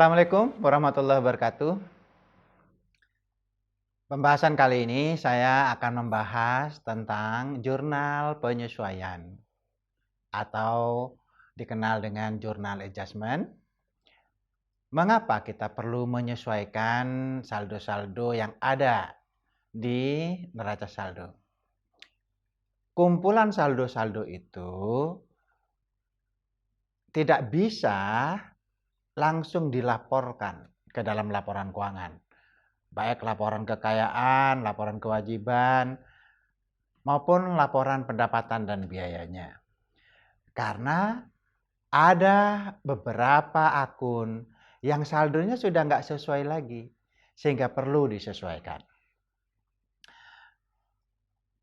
Assalamualaikum warahmatullahi wabarakatuh. Pembahasan kali ini saya akan membahas tentang jurnal penyesuaian atau dikenal dengan jurnal adjustment. Mengapa kita perlu menyesuaikan saldo-saldo yang ada di neraca saldo? Kumpulan saldo-saldo itu tidak bisa langsung dilaporkan ke dalam laporan keuangan. Baik laporan kekayaan, laporan kewajiban, maupun laporan pendapatan dan biayanya. Karena ada beberapa akun yang saldonya sudah nggak sesuai lagi, sehingga perlu disesuaikan.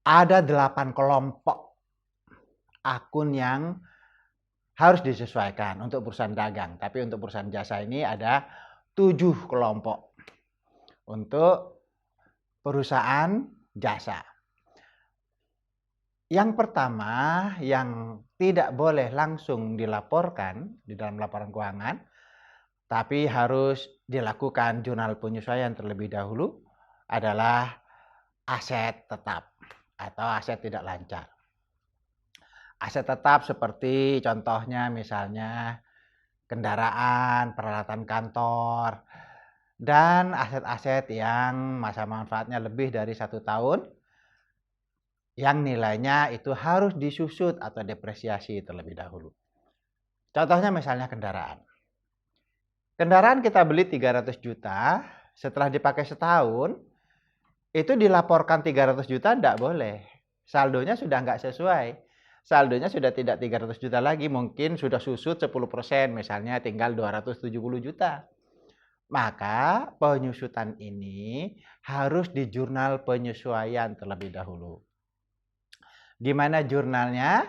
Ada 8 kelompok akun yang harus disesuaikan untuk perusahaan dagang. Tapi untuk perusahaan jasa ini ada 7 kelompok untuk perusahaan jasa. Yang pertama yang tidak boleh langsung dilaporkan di dalam laporan keuangan, tapi harus dilakukan jurnal penyesuaian terlebih dahulu adalah aset tetap atau aset tidak lancar. Aset tetap seperti contohnya misalnya kendaraan, peralatan kantor, dan aset-aset yang masa manfaatnya lebih dari 1 tahun yang nilainya itu harus disusut atau depresiasi terlebih dahulu. Contohnya misalnya kendaraan. Kendaraan kita beli 300 juta, setelah dipakai setahun, itu dilaporkan 300 juta enggak boleh. Saldonya sudah enggak sesuai. Saldonya sudah tidak 300 juta lagi, mungkin sudah susut 10%, misalnya tinggal 270 juta. Maka penyusutan ini harus di jurnal penyesuaian terlebih dahulu. Gimana jurnalnya?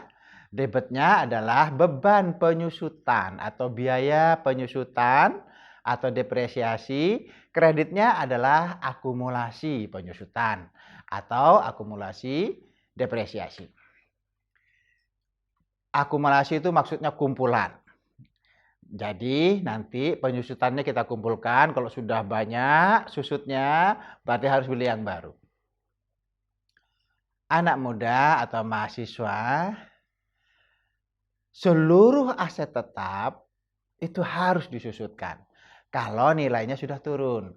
Debitnya adalah beban penyusutan atau biaya penyusutan atau depresiasi. Kreditnya adalah akumulasi penyusutan atau akumulasi depresiasi. Akumulasi itu maksudnya kumpulan. Jadi nanti penyusutannya kita kumpulkan, kalau sudah banyak susutnya berarti harus beli yang baru. Anak muda atau mahasiswa, seluruh aset tetap itu harus disusutkan kalau nilainya sudah turun.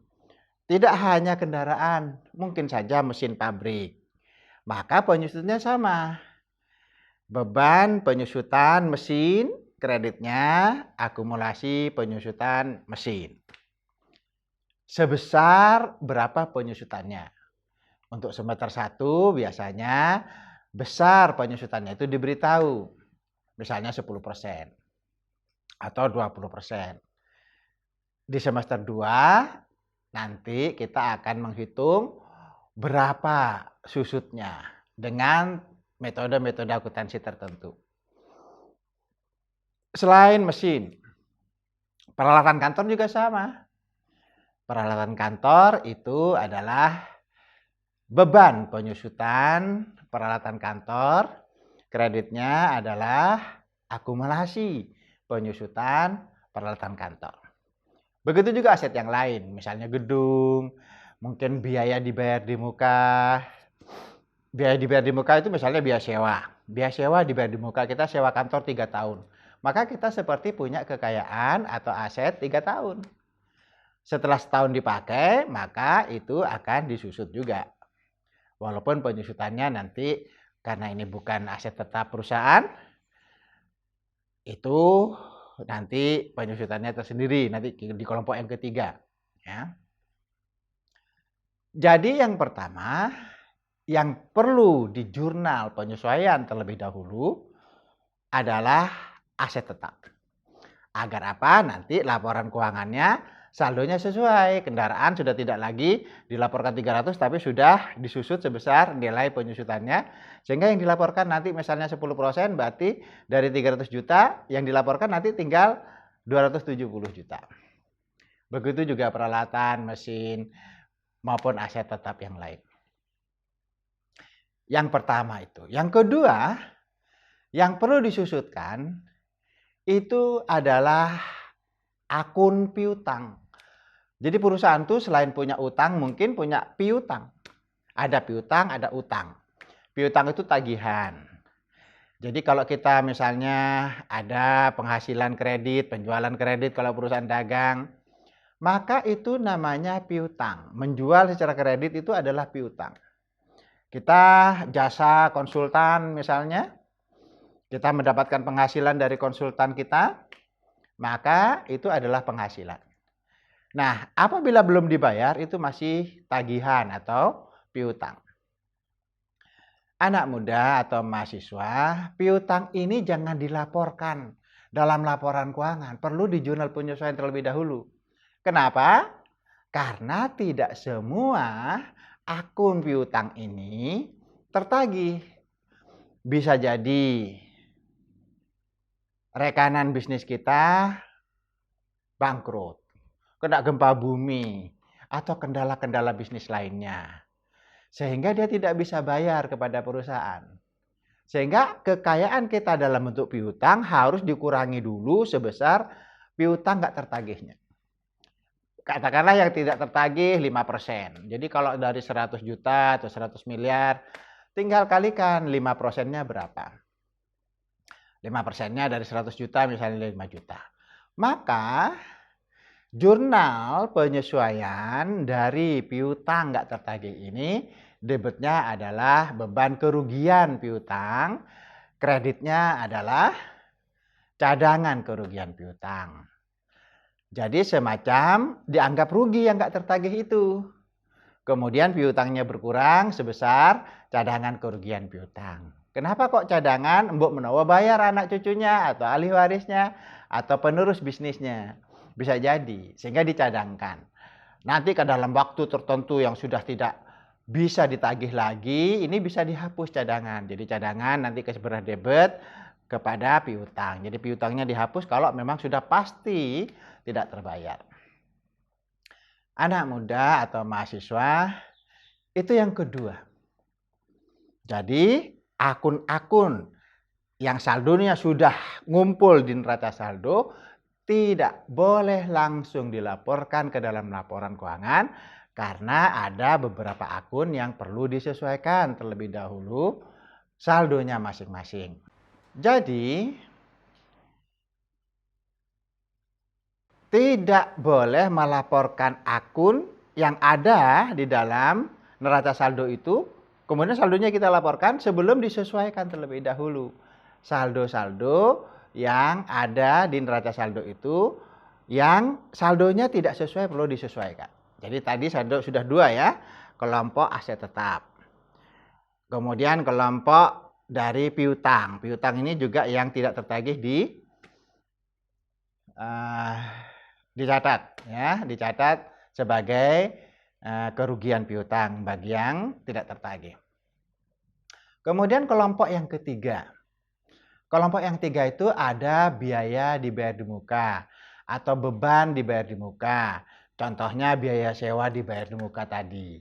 Tidak hanya kendaraan, mungkin saja mesin pabrik. Maka penyusutannya sama. Beban penyusutan mesin, kreditnya akumulasi penyusutan mesin. Sebesar berapa penyusutannya? Untuk semester 1 biasanya besar penyusutannya itu diberitahu. Misalnya 10% atau 20%. Di semester 2 nanti kita akan menghitung berapa susutnya dengan metode-metode akuntansi tertentu. Selain mesin, peralatan kantor juga sama. Peralatan kantor itu adalah beban penyusutan peralatan kantor, kreditnya adalah akumulasi penyusutan peralatan kantor. Begitu juga aset yang lain, misalnya gedung, mungkin biaya dibayar di muka. Biaya dibayar di muka itu misalnya biaya sewa. Biaya sewa dibayar di muka, kita sewa kantor 3 tahun. Maka kita seperti punya kekayaan atau aset 3 tahun. Setelah setahun dipakai, maka itu akan disusut juga. Walaupun penyusutannya nanti karena ini bukan aset tetap perusahaan, itu nanti penyusutannya tersendiri, nanti di kelompok yang ketiga. Ya. Jadi yang pertama, yang perlu di jurnal penyesuaian terlebih dahulu adalah aset tetap. Agar apa? Nanti laporan keuangannya saldonya sesuai. Kendaraan sudah tidak lagi dilaporkan 300 tapi sudah disusut sebesar nilai penyusutannya. Sehingga yang dilaporkan nanti misalnya 10% berarti dari 300 juta yang dilaporkan nanti tinggal 270 juta. Begitu juga peralatan, mesin maupun aset tetap yang lain. Yang pertama itu. Yang kedua, yang perlu disusutkan itu adalah akun piutang. Jadi perusahaan tuh selain punya utang, mungkin punya piutang. Ada piutang, ada utang. Piutang itu tagihan. Jadi kalau kita misalnya ada penghasilan kredit, penjualan kredit kalau perusahaan dagang, maka itu namanya piutang. Menjual secara kredit itu adalah piutang. Kita jasa konsultan misalnya, kita mendapatkan penghasilan dari konsultan kita, maka itu adalah penghasilan. Nah, apabila belum dibayar itu masih tagihan atau piutang. Anak muda atau mahasiswa, piutang ini jangan dilaporkan dalam laporan keuangan. Perlu di jurnal penyesuaian terlebih dahulu. Kenapa? Karena tidak semua akun piutang ini tertagih. Bisa jadi rekanan bisnis kita bangkrut, kena gempa bumi, atau kendala-kendala bisnis lainnya. Sehingga dia tidak bisa bayar kepada perusahaan. Sehingga kekayaan kita dalam bentuk piutang harus dikurangi dulu sebesar piutang nggak tertagihnya. Katakanlah yang tidak tertagih 5%. Jadi kalau dari 100 juta atau 100 miliar, tinggal kalikan 5%-nya berapa. 5%-nya dari 100 juta misalnya 5 juta. Maka jurnal penyesuaian dari piutang nggak tertagih ini, debitnya adalah beban kerugian piutang, kreditnya adalah cadangan kerugian piutang. Jadi semacam dianggap rugi yang nggak tertagih itu. Kemudian piutangnya berkurang sebesar cadangan kerugian piutang. Kenapa kok cadangan? Mbok menawa bayar anak cucunya atau ahli warisnya atau penerus bisnisnya. Bisa jadi, sehingga dicadangkan. Nanti ke dalam waktu tertentu yang sudah tidak bisa ditagih lagi, ini bisa dihapus cadangan. Jadi cadangan nanti keseberah debit kepada piutang. Jadi piutangnya dihapus kalau memang sudah pasti tidak terbayar. Anak muda atau mahasiswa, itu yang kedua. Jadi akun-akun yang saldonya sudah ngumpul di neraca saldo, tidak boleh langsung dilaporkan ke dalam laporan keuangan karena ada beberapa akun yang perlu disesuaikan terlebih dahulu saldonya masing-masing. Jadi tidak boleh melaporkan akun yang ada di dalam neraca saldo itu, kemudian saldonya kita laporkan sebelum disesuaikan terlebih dahulu. Saldo-saldo yang ada di neraca saldo itu yang saldonya tidak sesuai perlu disesuaikan. Jadi tadi saldo sudah dua ya, kelompok aset tetap. Kemudian kelompok dari piutang. Piutang ini juga yang tidak tertagih dicatat ya, dicatat sebagai kerugian piutang bagi yang tidak tertagih. Kemudian kelompok yang ketiga. Kelompok yang ketiga itu ada biaya dibayar di muka atau beban dibayar di muka. Contohnya biaya sewa dibayar di muka tadi.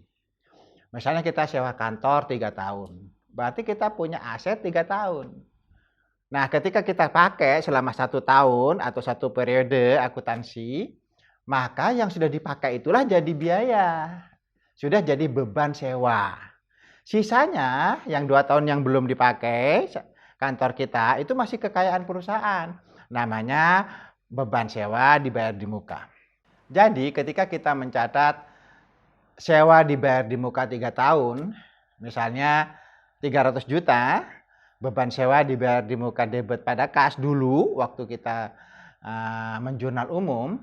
Misalnya kita sewa kantor 3 tahun. Berarti kita punya aset 3 tahun. Nah, ketika kita pakai selama 1 tahun atau 1 periode akuntansi, maka yang sudah dipakai itulah jadi biaya. Sudah jadi beban sewa. Sisanya yang 2 tahun yang belum dipakai kantor kita itu masih kekayaan perusahaan. Namanya beban sewa dibayar di muka. Jadi ketika kita mencatat sewa dibayar di muka 3 tahun, misalnya 300 juta, beban sewa dibayar di muka debit pada kas dulu waktu kita menjurnal umum,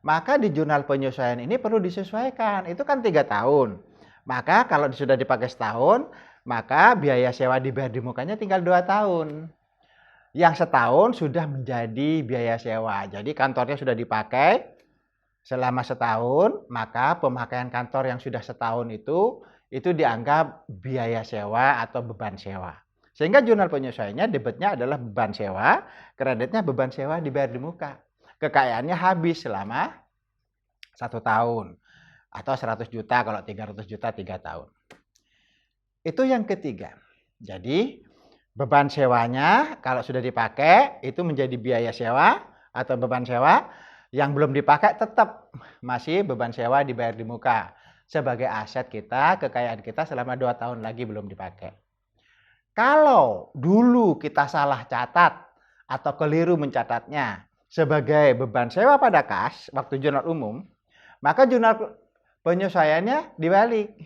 maka di jurnal penyesuaian ini perlu disesuaikan. Itu kan 3 tahun. Maka kalau sudah dipakai setahun, maka biaya sewa dibayar di mukanya tinggal 2 tahun. Yang setahun sudah menjadi biaya sewa. Jadi kantornya sudah dipakai selama setahun, maka pemakaian kantor yang sudah setahun itu dianggap biaya sewa atau beban sewa. Sehingga jurnal penyesuaiannya debitnya adalah beban sewa, kreditnya beban sewa dibayar di muka. Kekayaannya habis selama 1 tahun. Atau 100 juta kalau 300 juta 3 tahun. Itu yang ketiga. Jadi beban sewanya kalau sudah dipakai itu menjadi biaya sewa atau beban sewa. Yang belum dipakai tetap masih beban sewa dibayar di muka. Sebagai aset kita, kekayaan kita selama 2 tahun lagi belum dipakai. Kalau dulu kita salah catat atau keliru mencatatnya sebagai beban sewa pada kas waktu jurnal umum, maka jurnal penyesuaiannya dibalik.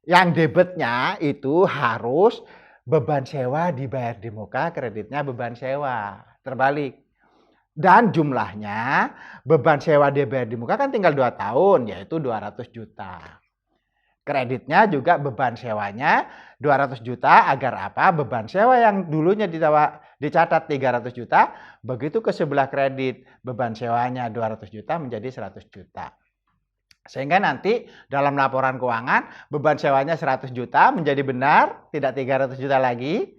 Yang debitnya itu harus beban sewa dibayar di muka, kreditnya beban sewa. Terbalik. Dan jumlahnya beban sewa dibayar di muka kan tinggal 2 tahun, yaitu 200 juta. Kreditnya juga beban sewanya 200 juta agar apa? Beban sewa yang dulunya dicatat 300 juta, begitu ke sebelah kredit beban sewanya 200 juta menjadi 100 juta. Sehingga nanti dalam laporan keuangan beban sewanya 100 juta menjadi benar, tidak 300 juta lagi.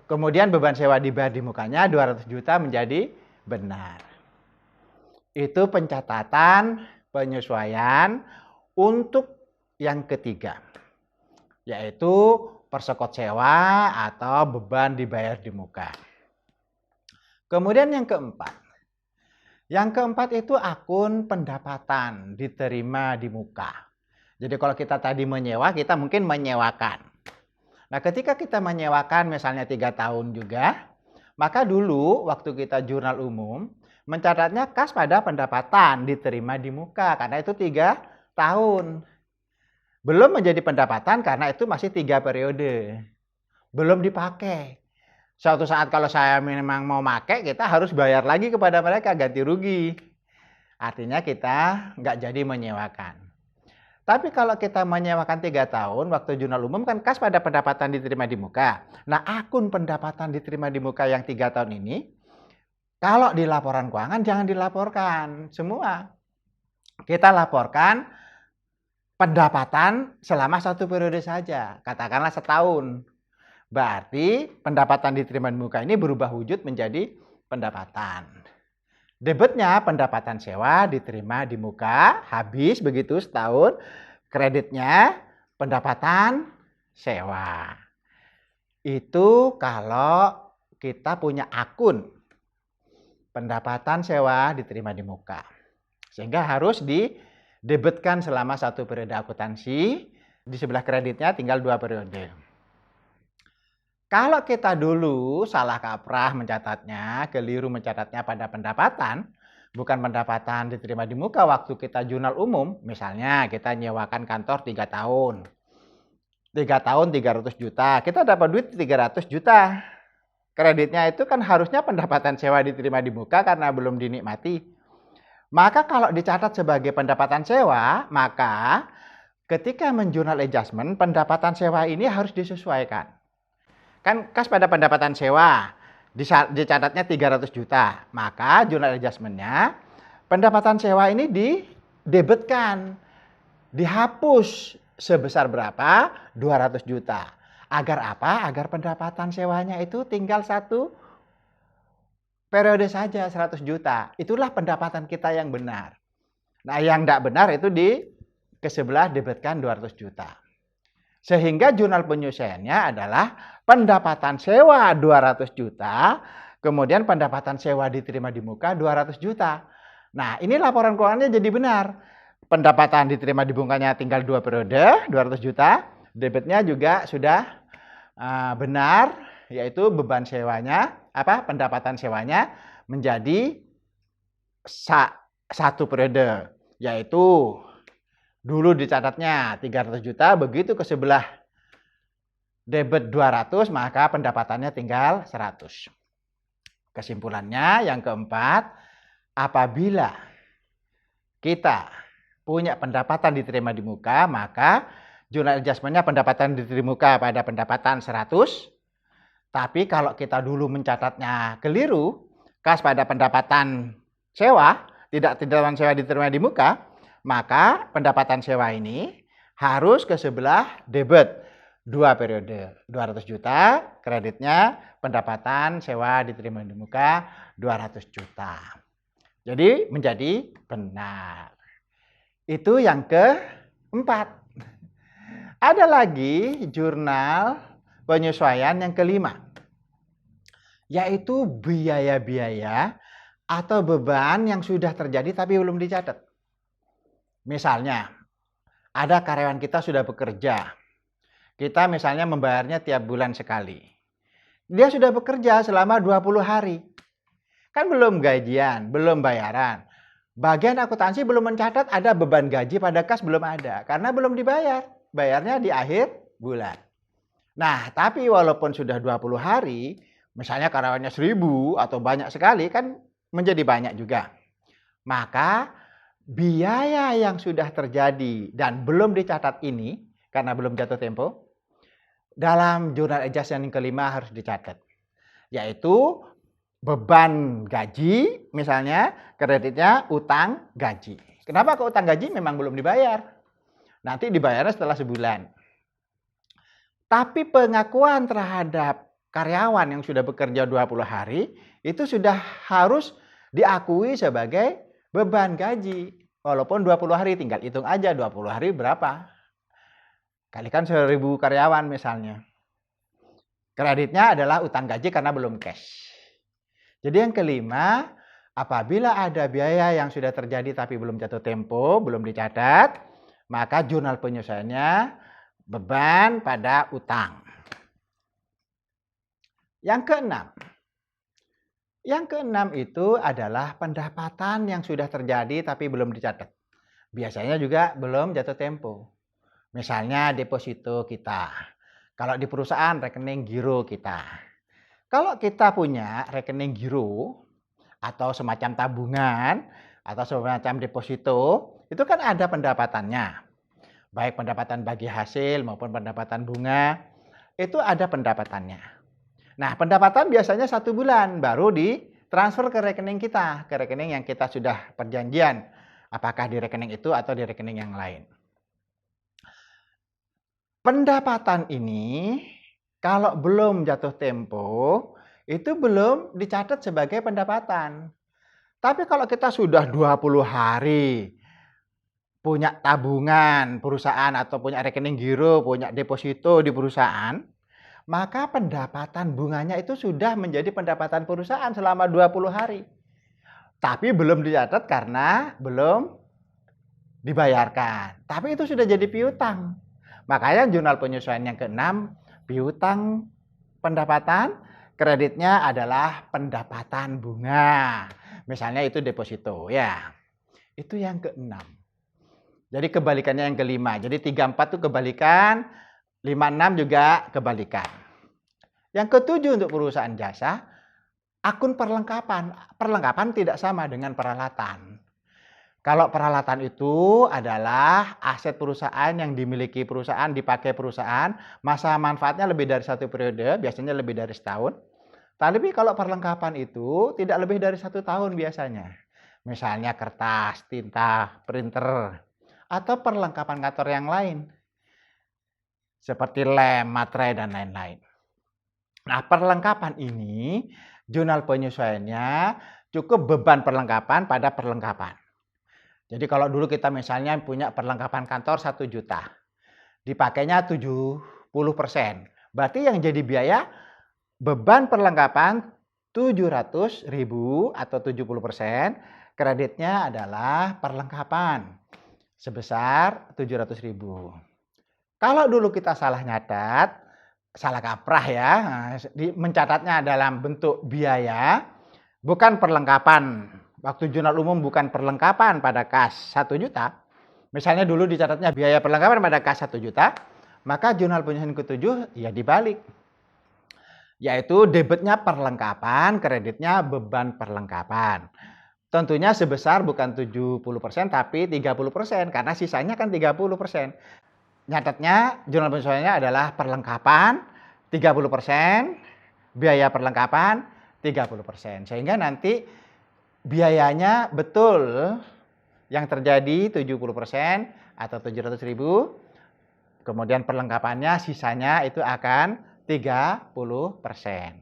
Kemudian beban sewa dibayar di mukanya 200 juta menjadi benar. Itu pencatatan penyesuaian untuk yang ketiga, yaitu persekot sewa atau beban dibayar di muka. Kemudian yang keempat. Yang keempat itu akun pendapatan diterima di muka. Jadi kalau kita tadi menyewa, kita mungkin menyewakan. Nah, ketika kita menyewakan misalnya 3 tahun juga, maka dulu waktu kita jurnal umum mencatatnya kas pada pendapatan diterima di muka karena itu 3 tahun. Belum menjadi pendapatan karena itu masih 3 periode. Belum dipakai. Suatu saat kalau saya memang mau pakai, kita harus bayar lagi kepada mereka ganti rugi. Artinya kita nggak jadi menyewakan. Tapi kalau kita menyewakan 3 tahun, waktu jurnal umum kan kas pada pendapatan diterima di muka. Nah, akun pendapatan diterima di muka yang 3 tahun ini, kalau di laporan keuangan jangan dilaporkan semua. Kita laporkan pendapatan selama 1 periode saja, katakanlah setahun. Berarti pendapatan diterima di muka ini berubah wujud menjadi pendapatan. Debitnya pendapatan sewa diterima di muka, habis begitu setahun, kreditnya pendapatan sewa. Itu kalau kita punya akun pendapatan sewa diterima di muka. Sehingga harus didebitkan selama 1 periode akuntansi, di sebelah kreditnya tinggal 2 periode. Kalau kita dulu salah kaprah mencatatnya, keliru mencatatnya pada pendapatan, bukan pendapatan diterima di muka waktu kita jurnal umum, misalnya kita nyewakan kantor 3 tahun. 3 tahun 300 juta, kita dapat duit 300 juta. Kreditnya itu kan harusnya pendapatan sewa diterima di muka karena belum dinikmati. Maka kalau dicatat sebagai pendapatan sewa, maka ketika menjurnal adjustment, pendapatan sewa ini harus disesuaikan. Kan kas pada pendapatan sewa dicatatnya 300 juta. Maka jurnal adjustment-nya pendapatan sewa ini didebitkan. Dihapus sebesar berapa? 200 juta. Agar apa? Agar pendapatan sewanya itu tinggal 1 periode saja 100 juta. Itulah pendapatan kita yang benar. Nah, yang tidak benar itu ke sebelah debitkan 200 juta. Sehingga jurnal penyesuaiannya adalah pendapatan sewa 200 juta, kemudian pendapatan sewa diterima di muka 200 juta. Nah, ini laporan keuangannya jadi benar. Pendapatan diterima di mukanya tinggal 2 periode, 200 juta. Debitnya juga sudah benar, yaitu beban sewanya, pendapatan sewanya menjadi 1 periode, yaitu dulu dicatatnya 300 juta, begitu ke sebelah debit 200, maka pendapatannya tinggal 100. Kesimpulannya yang keempat, apabila kita punya pendapatan diterima di muka, maka jurnal adjustment-nya pendapatan diterima di muka pada pendapatan 100. Tapi kalau kita dulu mencatatnya keliru, kas pada pendapatan sewa, tidak sewa diterima di muka, maka pendapatan sewa ini harus ke sebelah debit 2 periode, 200 juta, kreditnya pendapatan sewa diterima di muka 200 juta. Jadi menjadi benar. Itu yang keempat. Ada lagi jurnal penyesuaian yang kelima, yaitu biaya-biaya atau beban yang sudah terjadi tapi belum dicatat. Misalnya, ada karyawan kita sudah bekerja. Kita misalnya membayarnya tiap bulan sekali. Dia sudah bekerja selama 20 hari. Kan belum gajian, belum bayaran. Bagian akuntansi belum mencatat ada beban gaji pada kas, belum ada. Karena belum dibayar. Bayarnya di akhir bulan. Nah, tapi walaupun sudah 20 hari, misalnya karyawannya 1000 atau banyak sekali, kan menjadi banyak juga. Maka biaya yang sudah terjadi dan belum dicatat ini, karena belum jatuh tempo, dalam jurnal adjustment yang kelima harus dicatat. Yaitu beban gaji, misalnya kreditnya utang gaji. Kenapa ke utang gaji? Memang belum dibayar. Nanti dibayarnya setelah sebulan. Tapi pengakuan terhadap karyawan yang sudah bekerja 20 hari, itu sudah harus diakui sebagai beban gaji. Walaupun 20 hari, tinggal hitung aja 20 hari berapa. Kalikan 1000 karyawan misalnya. Kreditnya adalah utang gaji karena belum cash. Jadi yang kelima, apabila ada biaya yang sudah terjadi tapi belum jatuh tempo, belum dicatat, maka jurnal penyelesaiannya beban pada utang. Yang keenam itu adalah pendapatan yang sudah terjadi tapi belum dicatat. Biasanya juga belum jatuh tempo. Misalnya deposito kita. Kalau di perusahaan rekening giro kita. Kalau kita punya rekening giro atau semacam tabungan atau semacam deposito, itu kan ada pendapatannya. Baik pendapatan bagi hasil maupun pendapatan bunga, itu ada pendapatannya. Nah, pendapatan biasanya 1 bulan baru ditransfer ke rekening kita, ke rekening yang kita sudah perjanjian, apakah di rekening itu atau di rekening yang lain. Pendapatan ini kalau belum jatuh tempo, itu belum dicatat sebagai pendapatan. Tapi kalau kita sudah 20 hari punya tabungan perusahaan atau punya rekening giro, punya deposito di perusahaan, maka pendapatan bunganya itu sudah menjadi pendapatan perusahaan selama 20 hari. Tapi belum dicatat karena belum dibayarkan. Tapi itu sudah jadi piutang. Makanya jurnal penyesuaian yang keenam, piutang pendapatan, kreditnya adalah pendapatan bunga. Misalnya itu deposito, ya. Itu yang keenam. Jadi kebalikannya yang kelima. Jadi 34 itu kebalikan, 56 juga kebalikan. Yang ketujuh untuk perusahaan jasa, akun perlengkapan. Perlengkapan tidak sama dengan peralatan. Kalau peralatan itu adalah aset perusahaan yang dimiliki perusahaan, dipakai perusahaan, masa manfaatnya lebih dari 1 periode, biasanya lebih dari setahun. Tapi kalau perlengkapan itu tidak lebih dari 1 tahun biasanya. Misalnya kertas, tinta, printer, atau perlengkapan kantor yang lain. Seperti lem, materai, dan lain-lain. Nah, perlengkapan ini, jurnal penyesuaiannya cukup beban perlengkapan pada perlengkapan. Jadi kalau dulu kita misalnya punya perlengkapan kantor 1 juta, dipakainya 70%. Berarti yang jadi biaya beban perlengkapan 700.000 atau 70%, kreditnya adalah perlengkapan sebesar 700.000. Kalau dulu kita salah nyatat, salah kaprah ya, mencatatnya dalam bentuk biaya, bukan perlengkapan. Waktu jurnal umum bukan perlengkapan pada kas 1 juta, misalnya dulu dicatatnya biaya perlengkapan pada kas 1 juta, maka jurnal penyesuaian ke-7 ya dibalik. Yaitu debitnya perlengkapan, kreditnya beban perlengkapan. Tentunya sebesar bukan 70% tapi 30%, karena sisanya kan 30%. Nyatatnya jurnal penyesuaiannya adalah perlengkapan 30%, biaya perlengkapan 30%. Sehingga nanti biayanya betul yang terjadi 70% atau 700.000, kemudian perlengkapannya sisanya itu akan 30%.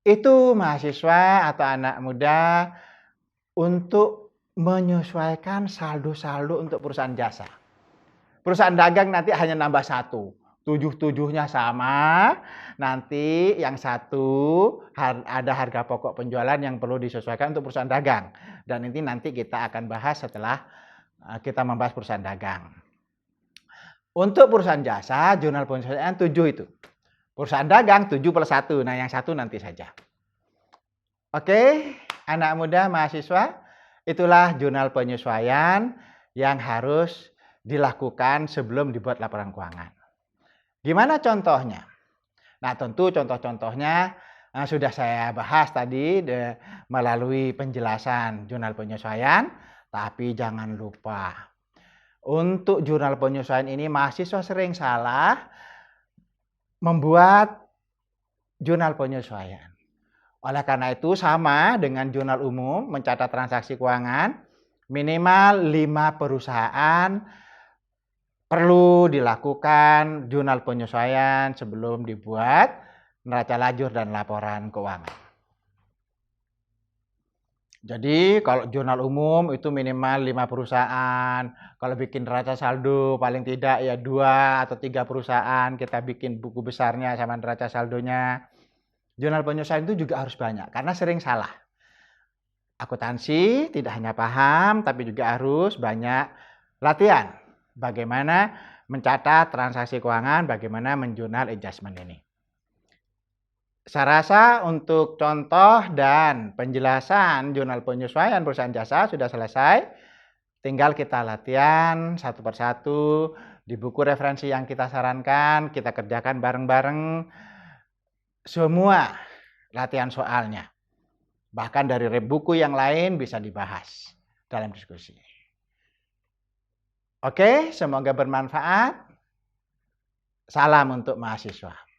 Itu mahasiswa atau anak muda untuk menyesuaikan saldo-saldo untuk perusahaan jasa. Perusahaan dagang nanti hanya nambah 1. 7-7-nya sama, nanti yang satu ada harga pokok penjualan yang perlu disesuaikan untuk perusahaan dagang. Dan ini nanti kita akan bahas setelah kita membahas perusahaan dagang. Untuk perusahaan jasa, jurnal penyesuaian 7 itu. Perusahaan dagang 7 plus 1, nah yang satu nanti saja. Oke, anak muda mahasiswa, itulah jurnal penyesuaian yang harus dilakukan sebelum dibuat laporan keuangan. Gimana contohnya? Nah, tentu contoh-contohnya sudah saya bahas tadi melalui penjelasan jurnal penyesuaian, tapi jangan lupa untuk jurnal penyesuaian ini mahasiswa sering salah membuat jurnal penyesuaian. Oleh karena itu sama dengan jurnal umum mencatat transaksi keuangan, minimal 5 perusahaan perlu dilakukan jurnal penyesuaian sebelum dibuat neraca lajur dan laporan keuangan. Jadi kalau jurnal umum itu minimal 5 perusahaan, kalau bikin neraca saldo paling tidak ya 2 atau 3 perusahaan, kita bikin buku besarnya sama neraca saldonya. Jurnal penyesuaian itu juga harus banyak, karena sering salah. Akuntansi tidak hanya paham, tapi juga harus banyak latihan. Bagaimana mencatat transaksi keuangan, bagaimana menjurnal adjustment ini. Saya rasa untuk contoh dan penjelasan jurnal penyesuaian perusahaan jasa sudah selesai. Tinggal kita latihan satu persatu di buku referensi yang kita sarankan, kita kerjakan bareng-bareng semua latihan soalnya. Bahkan dari buku yang lain bisa dibahas dalam diskusi. Oke, semoga bermanfaat. Salam untuk mahasiswa.